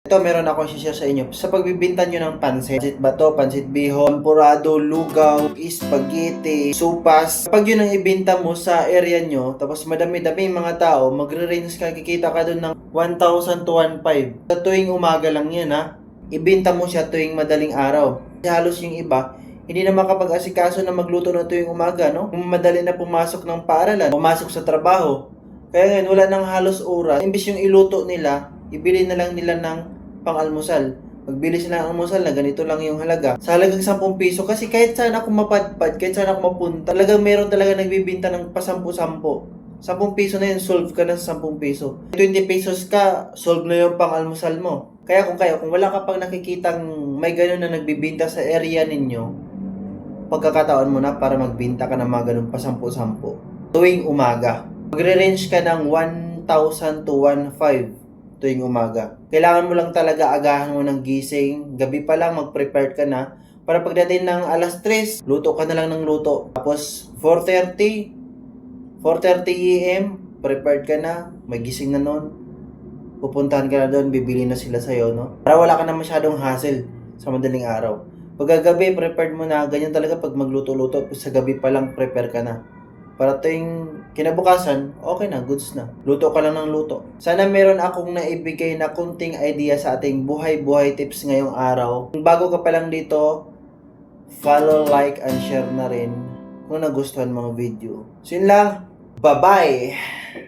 Ito, meron akong share sa inyo. Sa pagbibinta nyo ng pansit ba to, pansit bihon, tempurado, lugaw, spaghetti, supas. Kapag yun ang ibinta mo sa area nyo, tapos madami-dami mga tao, magre-range ka, kikita ka doon ng 1,000 to 1,500. Sa tuwing umaga lang yan ha. Ibinta mo siya tuwing madaling araw. Kasi halos yung iba, hindi na makapag-asikaso na magluto na tuwing umaga, no? Kung madali na pumasok ng paaralan, pumasok sa trabaho. Kaya ngayon, wala nang halos oras. Imbis yung iluto nila, ibili na lang nila ng pang-almusal. Magbili sila ng almusal na ganito lang yung halaga. Sa halagang 10 piso. Kasi kahit saan ako mapadpad, kahit saan ako mapunta, talagang meron talaga nagbibinta ng pa-10-10. 10 piso na yun, solve ka na sa 10 piso. 20 pesos ka, solve na yung pang-almusal mo. Kaya kung wala ka pang nakikitang may ganun na nagbibinta sa area ninyo, pagkakataon mo na para magbinta ka ng mga ganun pa-10-10 tuwing umaga. Magre-range ka ng 1,000 to 1,500 tuwing umaga. Kailangan mo lang talaga agahan mo ng gising. Gabi pa lang mag-prepare ka na. Para pagdating ng alas 3, luto ka na lang ng luto. Tapos 4:30 AM, prepared ka na. May gising na nun. Pupuntahan ka na doon, bibili na sila sa'yo, no? Para wala ka na masyadong hassle sa madaling araw. Pagkagabi, prepared mo na. Ganyan talaga pag magluto-luto. Sa gabi pa lang, prepare ka na. Para tuwing kinabukasan, okay na, goods na. Luto ka lang ng luto. Sana meron akong naibigay na kunting idea sa ating buhay-buhay tips ngayong araw. Kung bago ka pa lang dito, follow, like, and share na rin kung nagustuhan mga video. So yun lang. Bye-bye!